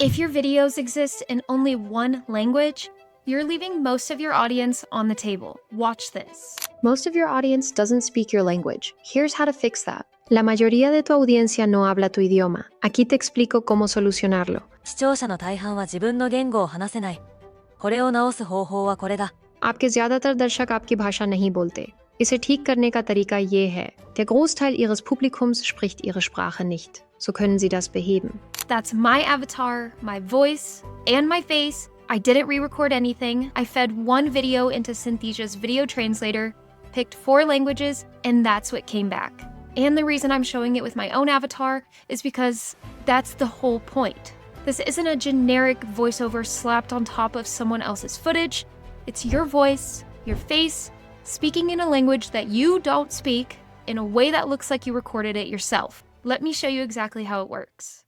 If your videos exist in only one language, you're leaving most of your audience on the table. Watch this. Most of your audience doesn't speak your language. Here's how to fix that. La mayoría de tu audiencia no habla tu idioma. Aquí te explico cómo solucionarlo. 視聴者の大半は自分の言語を話せない。これを直す方法はこれだ。आपके ज़्यादातर दर्शक आपकी भाषा नहीं बोलते. इसे ठीक करने का तरीका ये है. Der Großteil ihres Publikums spricht ihre Sprache nicht. So können sie das beheben. That's my avatar, my voice, and my face. I didn't re-record anything. I fed one video into Synthesia's video translator, picked 4 languages, and that's what came back. And the reason I'm showing it with my own avatar is because that's the whole point. This isn't a generic voiceover slapped on top of someone else's footage. It's your voice, your face, speaking in a language that you don't speak in a way that looks like you recorded it yourself. Let me show you exactly how it works.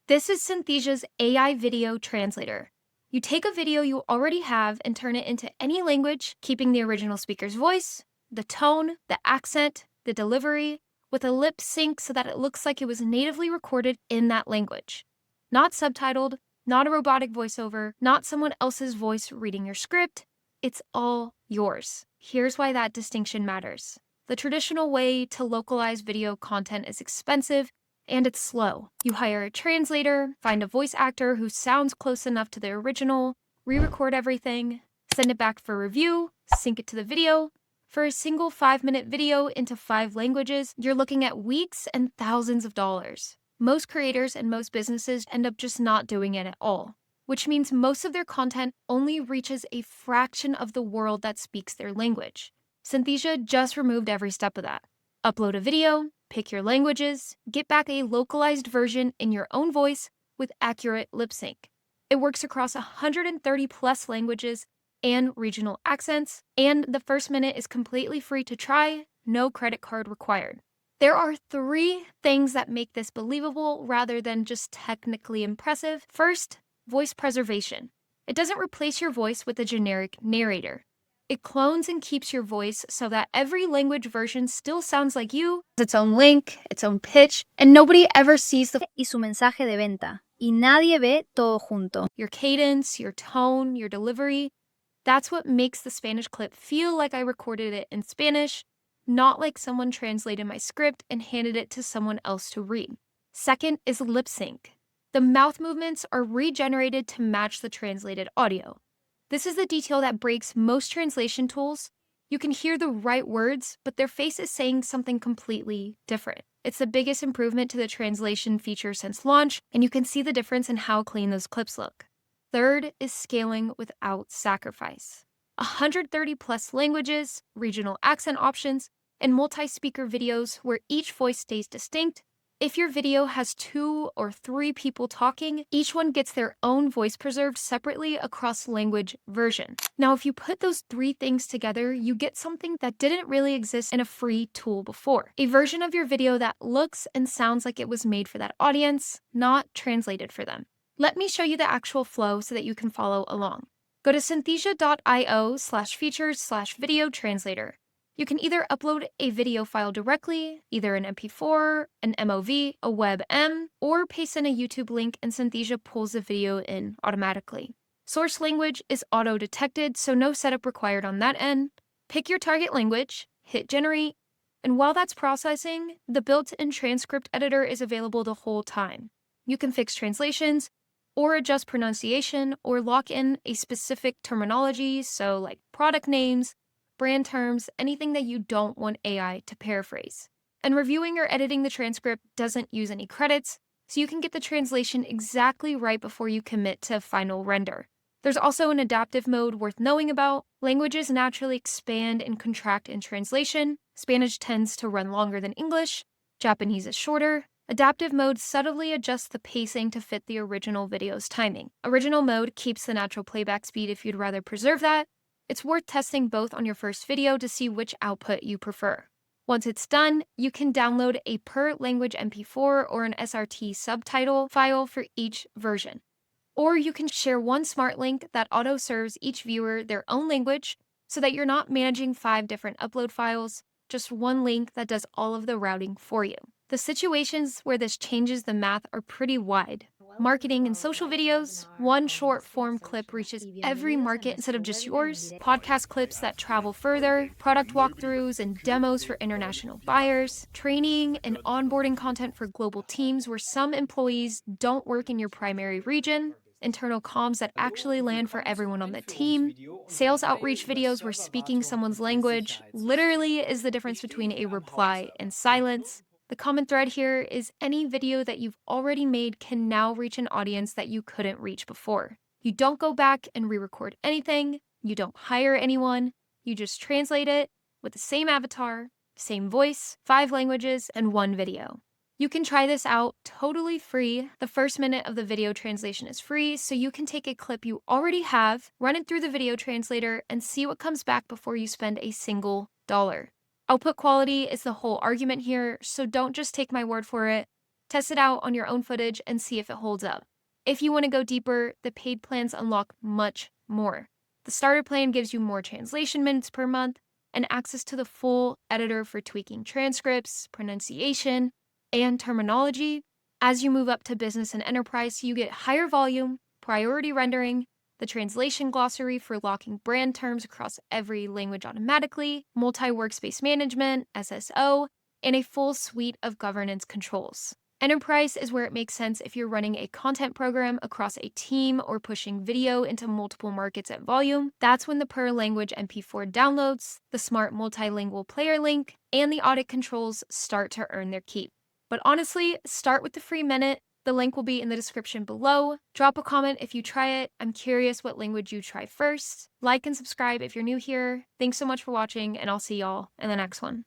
This is Synthesia's AI video translator. You take a video you already have and turn it into any language, keeping the original speaker's voice, the tone, the accent, the delivery, with a lip sync so that it looks like it was natively recorded in that language. Not subtitled, not a robotic voiceover, not someone else's voice reading your script. It's all yours. Here's why that distinction matters. The traditional way to localize video content is expensive and it's slow. You hire a translator, find a voice actor who sounds close enough to the original, re-record everything, send it back for review, sync it to the video. For a single 5-minute video into 5 languages, you're looking at weeks and thousands of dollars. Most creators and most businesses end up just not doing it at all, which means most of their content only reaches a fraction of the world that speaks their language. Synthesia just removed every step of that. Upload a video, pick your languages, get back a localized version in your own voice with accurate lip sync. It works across 130 plus languages and regional accents, and the first minute is completely free to try, no credit card required. There are 3 things that make this believable rather than just technically impressive. First, voice preservation. It doesn't replace your voice with a generic narrator. It clones and keeps your voice so that every language version still sounds like you, its own link, its own pitch, and nobody ever sees y su mensaje de venta, y nadie ve todo junto. Your cadence, your tone, your delivery. That's what makes the Spanish clip feel like I recorded it in Spanish, not like someone translated my script and handed it to someone else to read. Second is lip sync. The mouth movements are regenerated to match the translated audio. This is the detail that breaks most translation tools. You can hear the right words, but their face is saying something completely different. It's the biggest improvement to the translation feature since launch, and you can see the difference in how clean those clips look. Third is scaling without sacrifice. 130 plus languages, regional accent options, and multi-speaker videos where each voice stays distinct. If your video has 2 or 3 people talking, each one gets their own voice preserved separately across language version. Now, if you put those 3 things together, you get something that didn't really exist in a free tool before. A version of your video that looks and sounds like it was made for that audience, not translated for them. Let me show you the actual flow so that you can follow along. Go to synthesia.io/features/video translator. You can either upload a video file directly, either an MP4, an MOV, a WebM, or paste in a YouTube link and Synthesia pulls the video in automatically. Source language is auto-detected, so no setup required on that end. Pick your target language, hit generate, and while that's processing, the built-in transcript editor is available the whole time. You can fix translations, or adjust pronunciation, or lock in a specific terminology, so like product names, brand terms, anything that you don't want AI to paraphrase. And reviewing or editing the transcript doesn't use any credits, so you can get the translation exactly right before you commit to final render. There's also an adaptive mode worth knowing about. Languages naturally expand and contract in translation. Spanish tends to run longer than English. Japanese is shorter. Adaptive mode subtly adjusts the pacing to fit the original video's timing. Original mode keeps the natural playback speed if you'd rather preserve that. It's worth testing both on your first video to see which output you prefer. Once it's done, you can download a per language MP4 or an SRT subtitle file for each version. Or you can share one smart link that auto-serves each viewer their own language so that you're not managing 5 different upload files. just one link that does all of the routing for you. The situations where this changes the math are pretty wide. Marketing and social videos, one short form clip reaches every market instead of just yours. Podcast clips that travel further, product walkthroughs and demos for international buyers, training and onboarding content for global teams where some employees don't work in your primary region, internal comms that actually land for everyone on the team, sales outreach videos where speaking someone's language literally is the difference between a reply and silence. The common thread here is any video that you've already made can now reach an audience that you couldn't reach before. You don't go back and re-record anything, you don't hire anyone, you just translate it with the same avatar, same voice, 5 languages, and 1 video. You can try this out totally free. The first minute of the video translation is free, so you can take a clip you already have, run it through the video translator, and see what comes back before you spend a single dollar. Output quality is the whole argument here, so don't just take my word for it. Test it out on your own footage and see if it holds up. If you want to go deeper, the paid plans unlock much more. The starter plan gives you more translation minutes per month and access to the full editor for tweaking transcripts, pronunciation, and terminology. As you move up to business and enterprise, you get higher volume, priority rendering, the translation glossary for locking brand terms across every language automatically, multi-workspace management, SSO, and a full suite of governance controls. Enterprise is where it makes sense if you're running a content program across a team or pushing video into multiple markets at volume. That's when the per language MP4 downloads, the smart multilingual player link, and the audit controls start to earn their keep. But honestly, start with the free minute. The link will be in the description below. Drop a comment if you try it. I'm curious what language you try first. Like and subscribe if you're new here. Thanks so much for watching, and I'll see y'all in the next one.